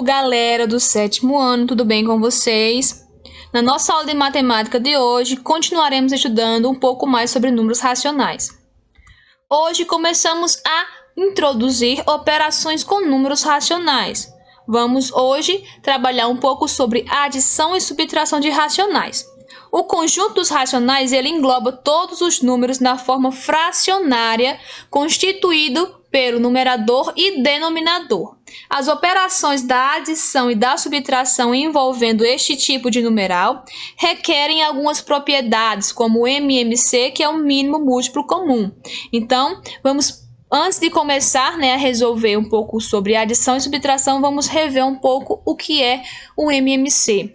Alô, galera do 7º ano, tudo bem com vocês? Na nossa aula de matemática de hoje, continuaremos estudando um pouco mais sobre números racionais. Hoje começamos a introduzir operações com números racionais. Vamos hoje trabalhar um pouco sobre adição e subtração de racionais. O conjunto dos racionais ele engloba todos os números na forma fracionária, constituído pelo numerador e denominador. As operações da adição e da subtração envolvendo este tipo de numeral requerem algumas propriedades, como o MMC, que é o mínimo múltiplo comum. Então, antes de começar, a resolver um pouco sobre adição e subtração, vamos rever um pouco o que é o MMC.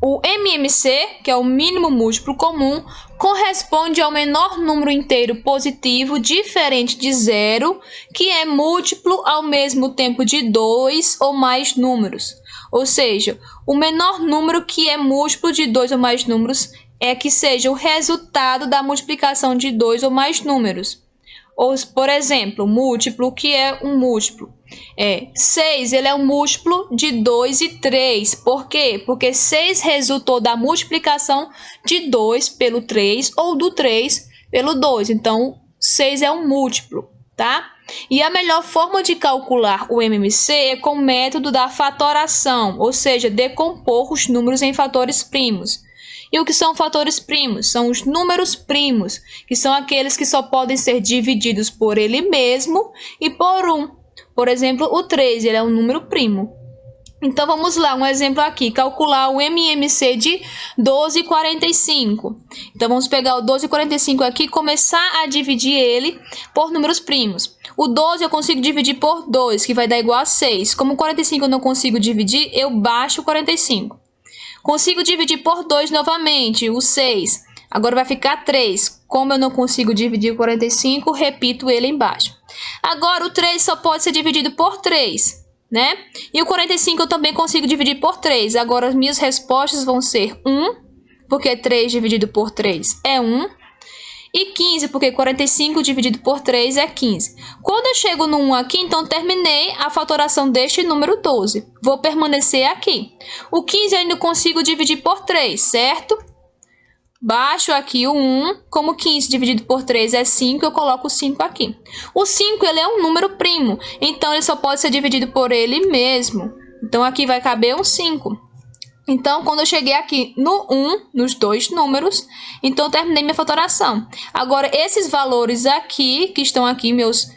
O MMC, que é o mínimo múltiplo comum, corresponde ao menor número inteiro positivo diferente de zero, que é múltiplo ao mesmo tempo de dois ou mais números. Ou seja, o menor número que é múltiplo de dois ou mais números é que seja o resultado da multiplicação de dois ou mais números. Ou, por exemplo, múltiplo, que é um múltiplo. 6 ele é um múltiplo de 2 e 3. Por quê? Porque 6 resultou da multiplicação de 2 pelo 3 ou do 3 pelo 2. Então, 6 é um múltiplo, tá? E a melhor forma de calcular o MMC é com o método da fatoração, ou seja, decompor os números em fatores primos. E o que são fatores primos? São os números primos, que são aqueles que só podem ser divididos por ele mesmo e por 1. Por exemplo, o 3 ele é um número primo. Então, vamos lá, um exemplo aqui, calcular o MMC de 12,45. Então, vamos pegar o 12,45 aqui e começar a dividir ele por números primos. O 12 eu consigo dividir por 2, que vai dar igual a 6. Como o 45 eu não consigo dividir, eu baixo o 45. Consigo dividir por 2 novamente, o 6. Agora vai ficar 3. Como eu não consigo dividir o 45, repito ele embaixo. Agora o 3 só pode ser dividido por 3, né? E o 45 eu também consigo dividir por 3. Agora as minhas respostas vão ser 1, porque 3 dividido por 3 é 1. E 15, porque 45 dividido por 3 é 15. Quando eu chego no 1 aqui, então terminei a fatoração deste número 12. Vou permanecer aqui. O 15 eu ainda consigo dividir por 3, certo? Baixo aqui o 1. Como 15 dividido por 3 é 5, eu coloco o 5 aqui. O 5 ele é um número primo, então ele só pode ser dividido por ele mesmo. Então aqui vai caber um 5. Então, quando eu cheguei aqui no 1, nos dois números, então eu terminei minha fatoração. Agora, esses valores aqui, que estão aqui, meus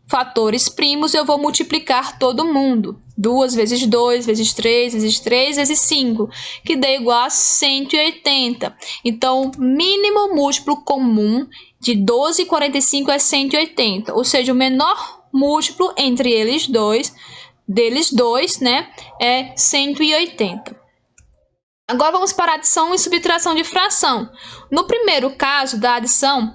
fatores primos, eu vou multiplicar todo mundo. 2 vezes 2, vezes 3, vezes 3, vezes 5, que dá igual a 180. Então, o mínimo múltiplo comum de 12 e 45 é 180. Ou seja, o menor múltiplo entre deles dois, é 180. Agora vamos para a adição e subtração de fração. No primeiro caso da adição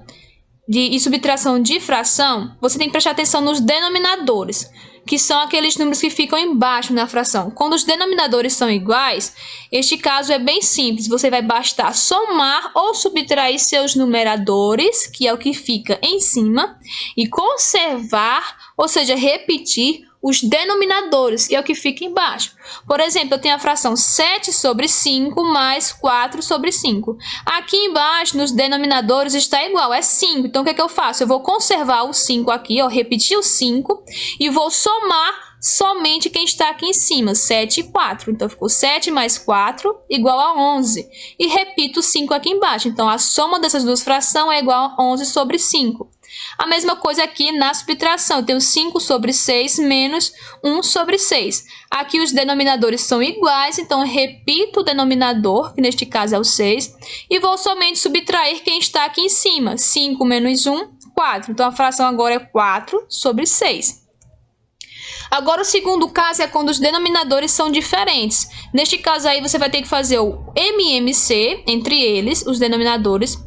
e subtração de fração, você tem que prestar atenção nos denominadores, que são aqueles números que ficam embaixo na fração. Quando os denominadores são iguais, este caso é bem simples. Você vai bastar somar ou subtrair seus numeradores, que é o que fica em cima, e conservar, ou seja, repetir os denominadores, que é o que fica embaixo. Por exemplo, eu tenho a fração 7 sobre 5 mais 4 sobre 5. Aqui embaixo, nos denominadores, está igual, é 5. Então, o que é que eu faço? Eu vou conservar o 5 aqui, repetir o 5, e vou somar somente quem está aqui em cima, 7 e 4. Então, ficou 7 mais 4 igual a 11. E repito o 5 aqui embaixo. Então, a soma dessas duas frações é igual a 11 sobre 5. A mesma coisa aqui na subtração, eu tenho 5 sobre 6 menos 1 sobre 6. Aqui os denominadores são iguais, então eu repito o denominador, que neste caso é o 6, e vou somente subtrair quem está aqui em cima. 5 menos 1, 4. Então a fração agora é 4 sobre 6. Agora, o segundo caso é quando os denominadores são diferentes. Neste caso aí, você vai ter que fazer o MMC entre eles, os denominadores,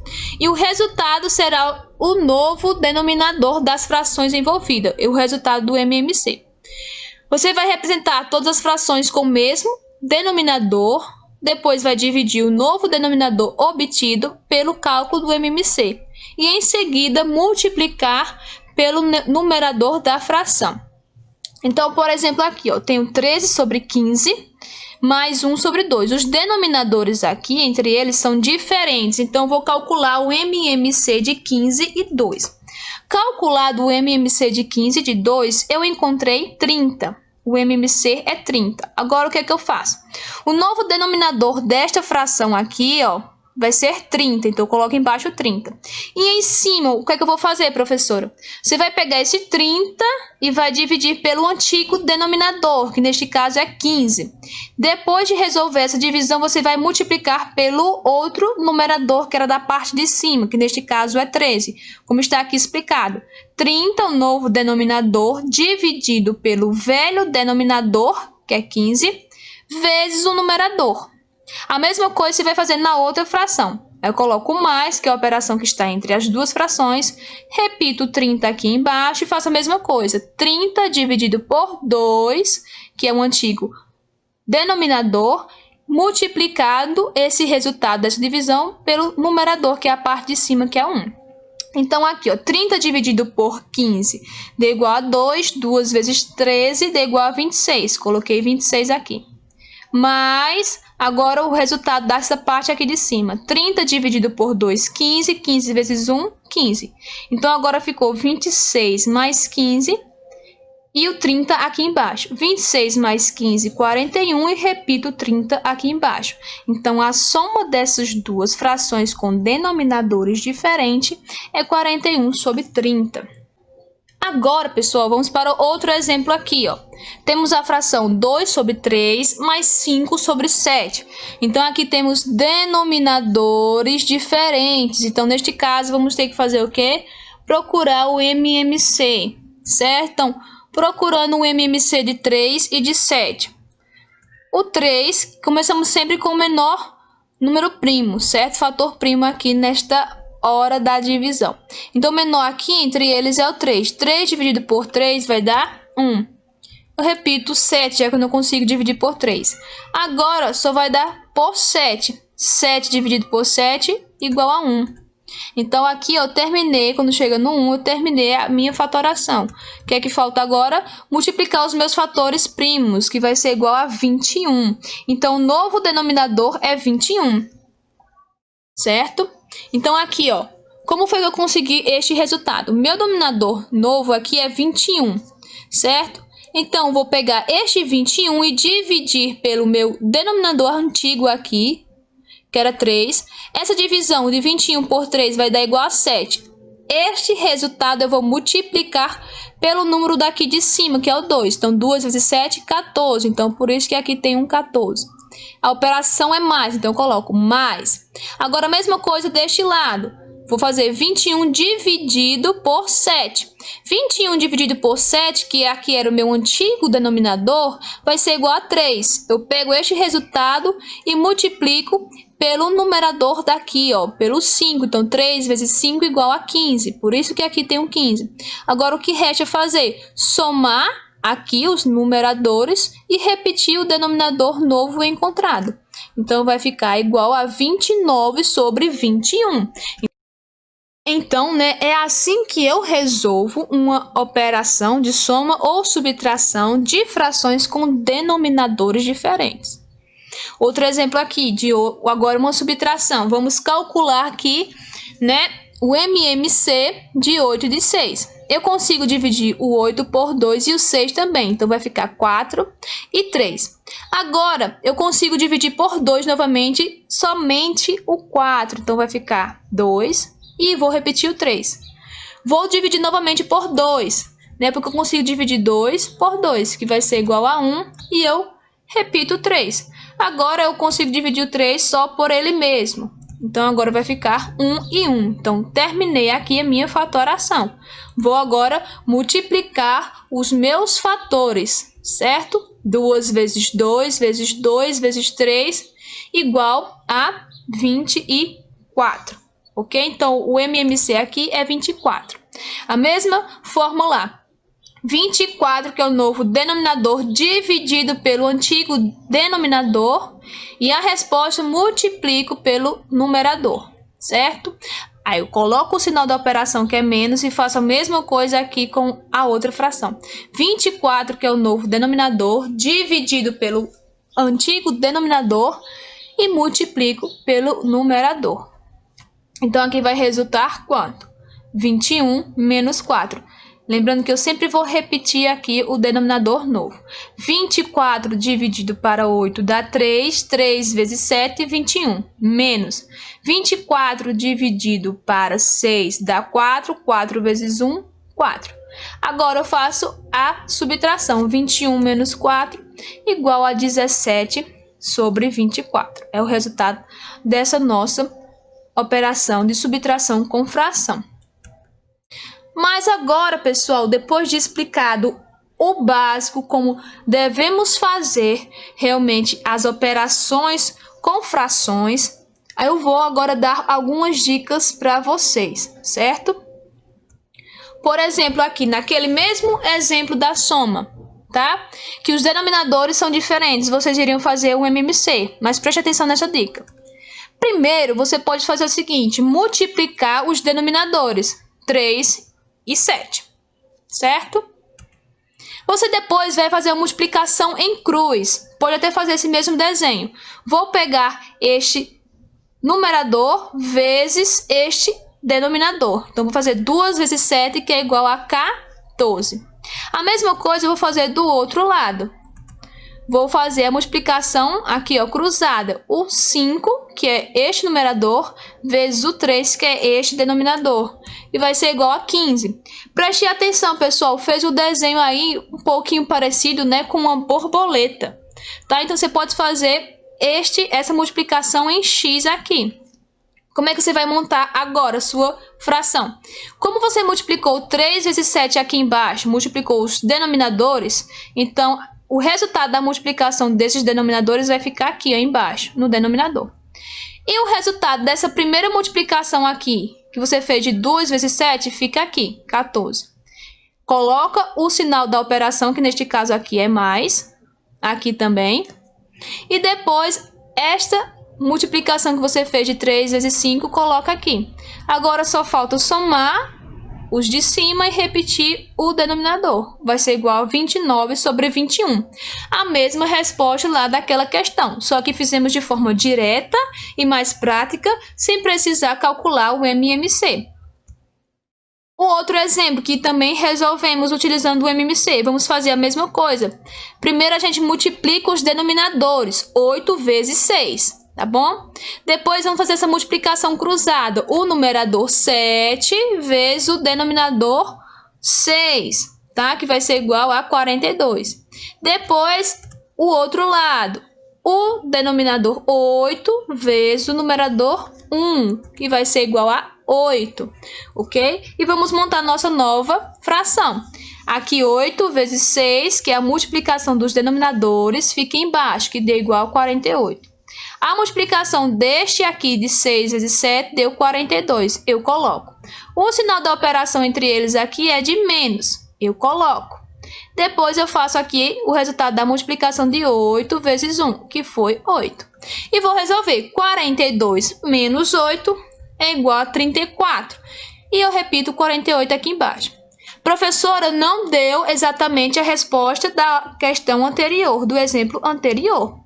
e o resultado será o novo denominador das frações envolvidas, o resultado do MMC. Você vai representar todas as frações com o mesmo denominador, depois vai dividir o novo denominador obtido pelo cálculo do MMC, e em seguida multiplicar pelo numerador da fração. Então, por exemplo, aqui, ó, tenho 13 sobre 15 mais 1 sobre 2. Os denominadores aqui, entre eles, são diferentes. Então, eu vou calcular o MMC de 15 e 2. Calculado o MMC de 15 e de 2, eu encontrei 30. O MMC é 30. Agora, o que é que eu faço? O novo denominador desta fração aqui, ó, vai ser 30, então eu coloco embaixo 30. E em cima, o que é que eu vou fazer, professora? Você vai pegar esse 30 e vai dividir pelo antigo denominador, que neste caso é 15. Depois de resolver essa divisão, você vai multiplicar pelo outro numerador, que era da parte de cima, que neste caso é 13, como está aqui explicado. 30, o novo denominador, dividido pelo velho denominador, que é 15, vezes o numerador. A mesma coisa você vai fazer na outra fração. Eu coloco mais, que é a operação que está entre as duas frações. Repito 30 aqui embaixo e faço a mesma coisa. 30 dividido por 2, que é o antigo denominador, multiplicado esse resultado dessa divisão pelo numerador, que é a parte de cima, que é 1. Então, aqui, ó, 30 dividido por 15 dá igual a 2. 2 vezes 13 dá igual a 26. Coloquei 26 aqui. Mas, agora o resultado dessa parte aqui de cima. 30 dividido por 2, 15. 15 vezes 1, 15. Então, agora ficou 26 mais 15 e o 30 aqui embaixo. 26 mais 15, 41 e repito 30 aqui embaixo. Então, a soma dessas duas frações com denominadores diferentes é 41 sobre 30. Agora, pessoal, vamos para outro exemplo aqui, ó. Temos a fração 2 sobre 3 mais 5 sobre 7. Então, aqui temos denominadores diferentes. Então, neste caso, vamos ter que fazer o quê? Procurar o MMC, certo? Então, procurando o MMC de 3 e de 7. O 3, começamos sempre com o menor número primo, certo? Fator primo aqui nesta hora da divisão. Então, o menor aqui entre eles é o 3. 3 dividido por 3 vai dar 1. Eu repito 7, já que eu não consigo dividir por 3. Agora, só vai dar por 7. 7 dividido por 7 igual a 1. Então, aqui eu terminei, quando chega no 1, eu terminei a minha fatoração. O que é que falta agora? Multiplicar os meus fatores primos, que vai ser igual a 21. Então, o novo denominador é 21. Certo? Então, aqui, ó, como foi que eu consegui este resultado? Meu denominador novo aqui é 21, certo? Então, vou pegar este 21 e dividir pelo meu denominador antigo aqui, que era 3. Essa divisão de 21 por 3 vai dar igual a 7. Este resultado eu vou multiplicar pelo número daqui de cima, que é o 2. Então, 2 vezes 7, 14. Então, por isso que aqui tem um 14. A operação é mais, então eu coloco mais. Agora, a mesma coisa deste lado. Vou fazer 21 dividido por 7. 21 dividido por 7, que aqui era o meu antigo denominador, vai ser igual a 3. Eu pego este resultado e multiplico pelo numerador daqui, ó, pelo 5. Então, 3 vezes 5 igual a 15. Por isso que aqui tem um 15. Agora, o que resta é fazer? Somar aqui os numeradores e repetir o denominador novo encontrado. Então, vai ficar igual a 29 sobre 21. Então, né, é assim que eu resolvo uma operação de soma ou subtração de frações com denominadores diferentes. Outro exemplo aqui, de agora uma subtração. Vamos calcular aqui, né, o MMC de 8 e de 6. Eu consigo dividir o 8 por 2 e o 6 também. Então, vai ficar 4 e 3. Agora, eu consigo dividir por 2 novamente, somente o 4. Então, vai ficar 2 e vou repetir o 3. Vou dividir novamente por 2, né? Porque eu consigo dividir 2 por 2, que vai ser igual a 1. E eu repito o 3. Agora, eu consigo dividir o 3 só por ele mesmo. Então, agora vai ficar 1 e 1. Então, terminei aqui a minha fatoração. Vou agora multiplicar os meus fatores, certo? 2 vezes 2 vezes 2 vezes 3 igual a 24. Ok? Então, o MMC aqui é 24. A mesma fórmula. 24, que é o novo denominador, dividido pelo antigo denominador. E a resposta multiplico pelo numerador, certo? Aí eu coloco o sinal da operação que é menos e faço a mesma coisa aqui com a outra fração. 24, que é o novo denominador, dividido pelo antigo denominador e multiplico pelo numerador. Então aqui vai resultar quanto? 21 menos 4. Lembrando que eu sempre vou repetir aqui o denominador novo. 24 dividido para 8 dá 3. 3 vezes 7, 21. Menos 24 dividido para 6 dá 4. 4 vezes 1, 4. Agora eu faço a subtração. 21 menos 4 igual a 17 sobre 24. É o resultado dessa nossa operação de subtração com fração. Mas agora, pessoal, depois de explicado o básico, como devemos fazer realmente as operações com frações, eu vou agora dar algumas dicas para vocês, certo? Por exemplo, aqui naquele mesmo exemplo da soma, tá? Que os denominadores são diferentes, vocês iriam fazer um MMC, mas preste atenção nessa dica. Primeiro, você pode fazer o seguinte, multiplicar os denominadores, 3 e 7, certo? Você depois vai fazer a multiplicação em cruz. Pode até fazer esse mesmo desenho. Vou pegar este numerador vezes este denominador. Então, vou fazer 2 vezes 7, que é igual a 14. A mesma coisa eu vou fazer do outro lado. Vou fazer a multiplicação aqui, ó, cruzada. O 5, que é este numerador, vezes o 3, que é este denominador. E vai ser igual a 15. Preste atenção, pessoal. Fez o desenho aí um pouquinho parecido, né, com uma borboleta. Tá? Então, você pode fazer essa multiplicação em x aqui. Como é que você vai montar agora a sua fração? Como você multiplicou 3 vezes 7 aqui embaixo, multiplicou os denominadores, então o resultado da multiplicação desses denominadores vai ficar aqui, ó, embaixo, no denominador. E o resultado dessa primeira multiplicação aqui, que você fez de 2 vezes 7, fica aqui, 14. Coloca o sinal da operação, que neste caso aqui é mais, aqui também. E depois, esta multiplicação que você fez de 3 vezes 5, coloca aqui. Agora só falta somar os de cima e repetir o denominador. Vai ser igual a 29 sobre 21. A mesma resposta lá daquela questão, só que fizemos de forma direta e mais prática, sem precisar calcular o MMC. O outro exemplo que também resolvemos utilizando o MMC, vamos fazer a mesma coisa. Primeiro a gente multiplica os denominadores, 8 vezes 6. Tá bom? Depois vamos fazer essa multiplicação cruzada. O numerador 7 vezes o denominador 6, tá? Que vai ser igual a 42. Depois, o outro lado. O denominador 8 vezes o numerador 1, que vai ser igual a 8, ok? E vamos montar nossa nova fração. Aqui 8 vezes 6, que é a multiplicação dos denominadores, fica embaixo, que deu igual a 48. A multiplicação deste aqui de 6 vezes 7 deu 42. Eu coloco. O sinal da operação entre eles aqui é de menos. Eu coloco. Depois eu faço aqui o resultado da multiplicação de 8 vezes 1, que foi 8. E vou resolver. 42 menos 8 é igual a 34. E eu repito 48 aqui embaixo. Professora, não deu exatamente a resposta da questão anterior, do exemplo anterior.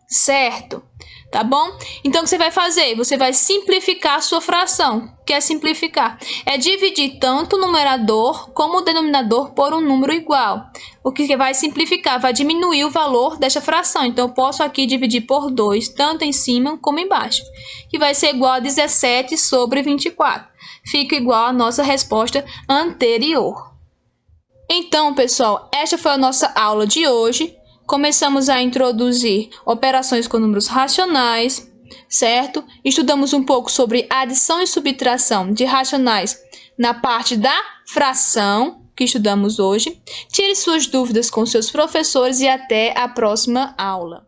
Certo? Tá bom? Então, o que você vai fazer? Você vai simplificar a sua fração. O que é simplificar? É dividir tanto o numerador como o denominador por um número igual. O que vai simplificar? Vai diminuir o valor desta fração. Então, eu posso aqui dividir por 2, tanto em cima como embaixo. Que vai ser igual a 17 sobre 24. Fica igual à nossa resposta anterior. Então, pessoal, esta foi a nossa aula de hoje. Começamos a introduzir operações com números racionais, certo? Estudamos um pouco sobre adição e subtração de racionais na parte da fração, que estudamos hoje. Tire suas dúvidas com seus professores e até a próxima aula.